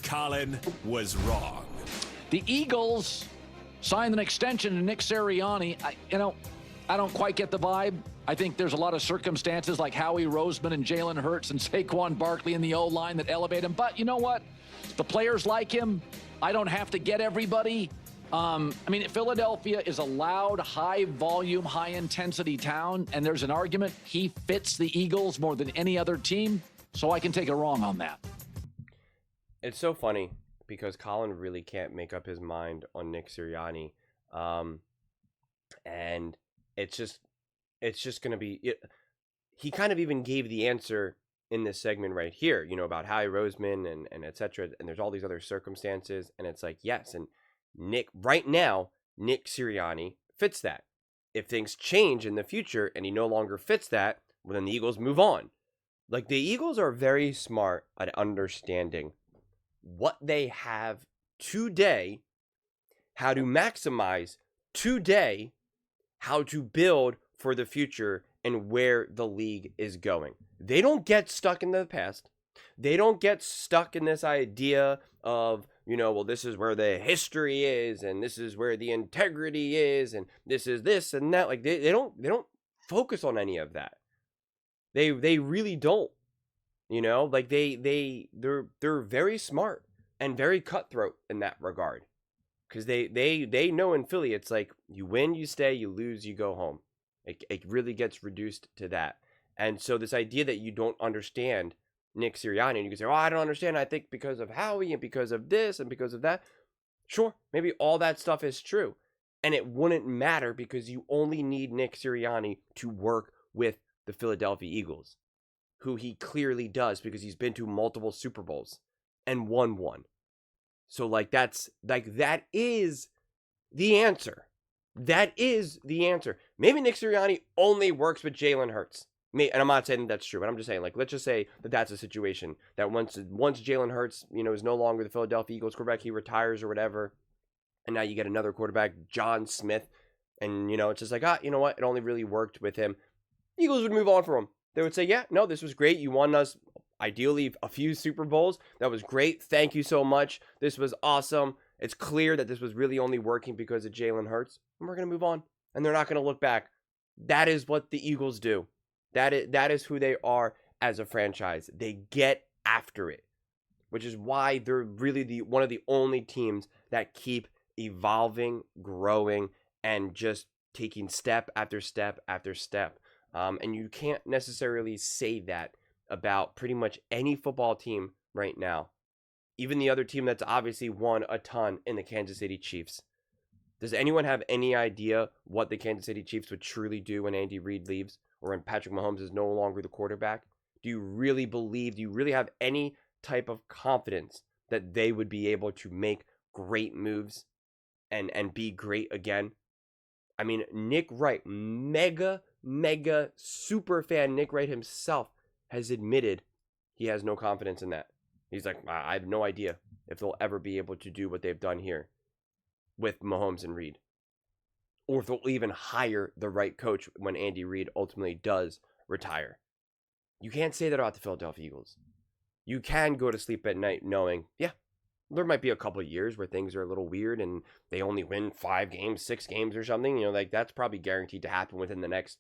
Colin was wrong. The Eagles signed an extension to Nick Sirianni. I don't quite get the vibe. I think there's a lot of circumstances like Howie Roseman and Jalen Hurts and Saquon Barkley in the O-line that elevate him. But you know what? The players like him. I don't have to get everybody. Philadelphia is a loud, high-volume, high-intensity town, and there's an argument he fits the Eagles more than any other team, so I can take it wrong on that. It's so funny because Colin really can't make up his mind on Nick Sirianni, and it's just going to be he kind of even gave the answer in this segment right here, about Howie Roseman and et cetera, and there's all these other circumstances, and it's like, yes, and Nick Sirianni fits that. If things change in the future and he no longer fits that, well, then the Eagles move on. Like, the Eagles are very smart at understanding what they have today, how to maximize today, how to build for the future, and where the league is going. They don't get stuck in the past. They don't get stuck in this idea of, well, this is where the history is, and this is where the integrity is, and this is this and that. Like, they don't focus on any of that. They really don't. Like they're very smart and very cutthroat in that regard. Because they know in Philly, it's like, you win, you stay, you lose, you go home. It really gets reduced to that. And so this idea that you don't understand Nick Sirianni, and you can say, I don't understand, I think because of Howie and because of this and because of that. Sure, maybe all that stuff is true. And it wouldn't matter because you only need Nick Sirianni to work with the Philadelphia Eagles, who he clearly does because he's been to multiple Super Bowls and won one. So that is the answer. That is the answer. Maybe Nick Sirianni only works with Jalen Hurts. And I'm not saying that's true, but I'm just saying, let's just say that that's a situation that once Jalen Hurts, is no longer the Philadelphia Eagles quarterback, he retires or whatever, and now you get another quarterback, John Smith, and it's just like, you know what? It only really worked with him. Eagles would move on from him. They would say, yeah, no, this was great. You won us ideally a few Super Bowls. That was great. Thank you so much. This was awesome. It's clear that this was really only working because of Jalen Hurts, and we're going to move on, and they're not going to look back. That is what the Eagles do. That is who they are as a franchise. They get after it, which is why they're really one of the only teams that keep evolving, growing, and just taking step after step after step. And you can't necessarily say that about pretty much any football team right now. Even the other team that's obviously won a ton in the Kansas City Chiefs. Does anyone have any idea what the Kansas City Chiefs would truly do when Andy Reid leaves? Or when Patrick Mahomes is no longer the quarterback? Do you really have any type of confidence that they would be able to make great moves and be great again? I mean, Nick Wright, mega super fan Nick Wright himself has admitted he has no confidence in that. He's like, I have no idea if they'll ever be able to do what they've done here with Mahomes and Reid. Or if they'll even hire the right coach when Andy Reid ultimately does retire. You can't say that about the Philadelphia Eagles. You can go to sleep at night knowing, yeah, there might be a couple of years where things are a little weird and they only win 5 games, 6 games or something. That's probably guaranteed to happen within the next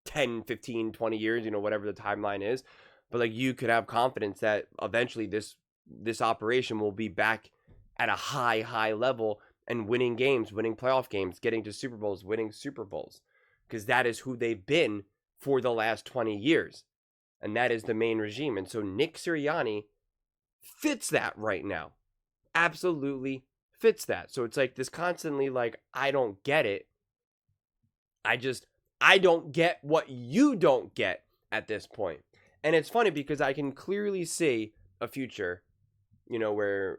10, 15, 20 years, whatever the timeline is. But you could have confidence that eventually this operation will be back at a high level and winning games, winning playoff games, getting to Super Bowls, winning Super Bowls. Because that is who they've been for the last 20 years. And that is the main regime. And so Nick Sirianni fits that right now. Absolutely fits that. So it's like this constantly I don't get it. I don't get what you don't get at this point. And it's funny because I can clearly see a future, where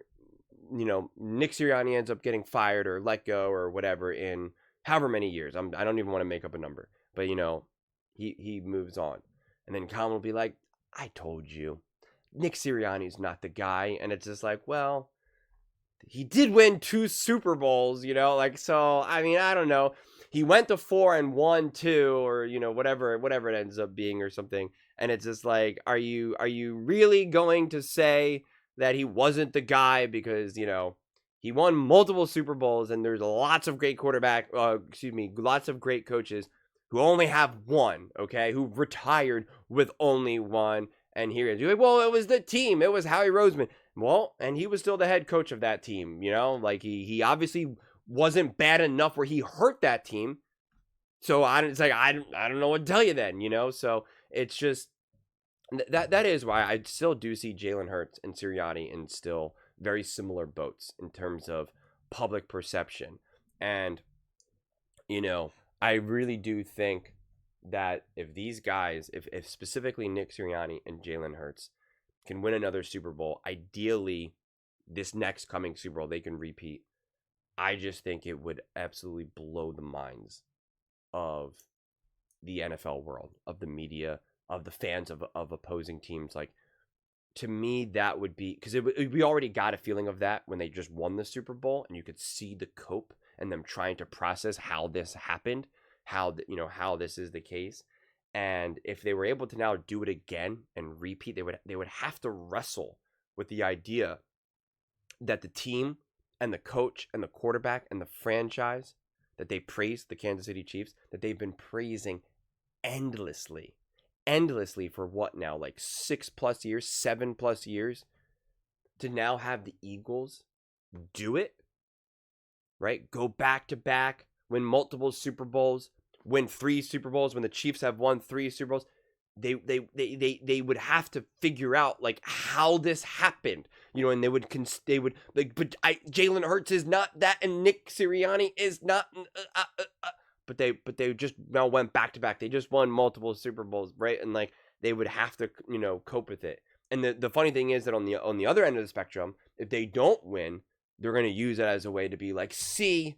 Nick Sirianni ends up getting fired or let go or whatever in however many years. I don't even want to make up a number. But, he moves on. And then Colin will be like, I told you. Nick Sirianni's not the guy. And it's just like, well, he did win 2 Super Bowls, so, I don't know. He went to 4 and won 2 or, whatever it ends up being or something. And it's just like, are you really going to say that he wasn't the guy because, he won multiple Super Bowls and there's lots of great lots of great coaches who only have one, okay, who retired with only one. And here you're like, well, it was the team. It was Howie Roseman. Well, and he was still the head coach of that team, like he obviously wasn't bad enough where he hurt that team. So I don't know what to tell you then, So it's just that is why I still do see Jalen Hurts and Sirianni in still very similar boats in terms of public perception. And I really do think that if these guys, if specifically Nick Sirianni and Jalen Hurts can win another Super Bowl, ideally this next coming Super Bowl they can repeat. I just think it would absolutely blow the minds of the NFL world, of the media, of the fans of opposing teams. Like, to me, that would be, because we already got a feeling of that when they just won the Super Bowl, and you could see the cope and them trying to process how this happened, how this is the case. And if they were able to now do it again and repeat, they would have to wrestle with the idea that the team and the coach and the quarterback and the franchise that they praised, the Kansas City Chiefs, that they've been praising endlessly for what now, like 6+ years, 7+ years, to now have the Eagles do it, right? Go back to back, win multiple Super Bowls, win 3 Super Bowls when the Chiefs have won 3 Super Bowls. They would have to figure out like how this happened, and they would like, but Jalen Hurts is not that, and Nick Sirianni is not, but they just now went back to back. They just won multiple Super Bowls, right? And like they would have to cope with it. And the funny thing is that on the other end of the spectrum, if they don't win, they're going to use it as a way to be like, see,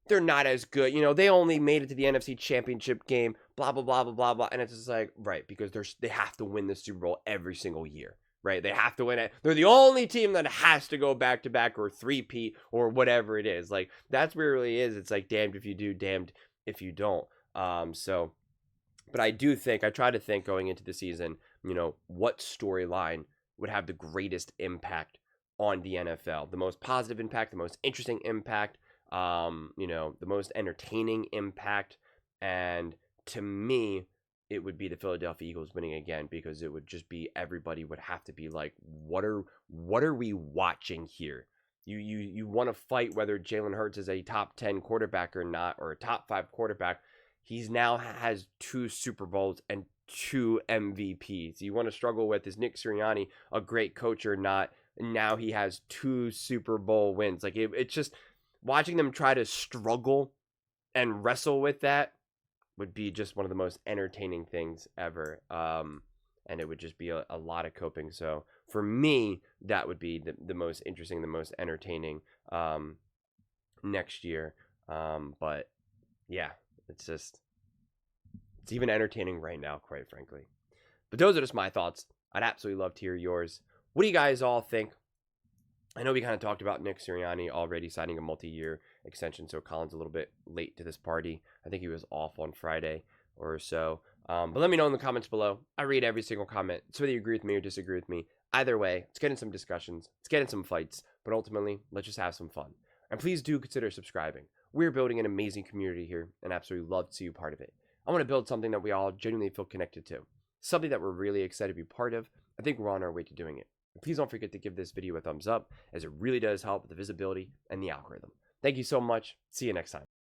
they're not as good. They only made it to the NFC Championship game, blah, blah, blah, blah, blah, blah. And it's just like, right, because they have to win the Super Bowl every single year, right? They have to win it. They're the only team that has to go back-to-back or three-peat or whatever it is. Like, that's where it really is. It's like, damned if you do, damned if you don't. But I try to think going into the season, what storyline would have the greatest impact on the NFL? The most positive impact, the most interesting impact, the most entertaining impact. And to me, it would be the Philadelphia Eagles winning again, because it would just be, everybody would have to be like, what are we watching here? You want to fight whether Jalen Hurts is a top 10 quarterback or not, or a top 5 quarterback. He's now has 2 Super Bowls and 2 MVPs. You want to struggle with, is Nick Sirianni a great coach or not? And now he has 2 Super Bowl wins. Like it's just, watching them try to struggle and wrestle with that would be just one of the most entertaining things ever. And it would just be a lot of coping. So for me, that would be the most interesting, the most entertaining next year. But yeah, it's even entertaining right now, quite frankly. But those are just my thoughts. I'd absolutely love to hear yours. What do you guys all think? I know we kind of talked about Nick Sirianni already signing a multi-year extension, so Colin's a little bit late to this party. I think he was off on Friday or so. But let me know in the comments below. I read every single comment. So whether you agree with me or disagree with me, either way, let's get in some discussions. Let's get in some fights. But ultimately, let's just have some fun. And please do consider subscribing. We're building an amazing community here, and absolutely love to see you part of it. I want to build something that we all genuinely feel connected to. Something that we're really excited to be part of. I think we're on our way to doing it. Please don't forget to give this video a thumbs up, as it really does help with the visibility and the algorithm. Thank you so much. See you next time.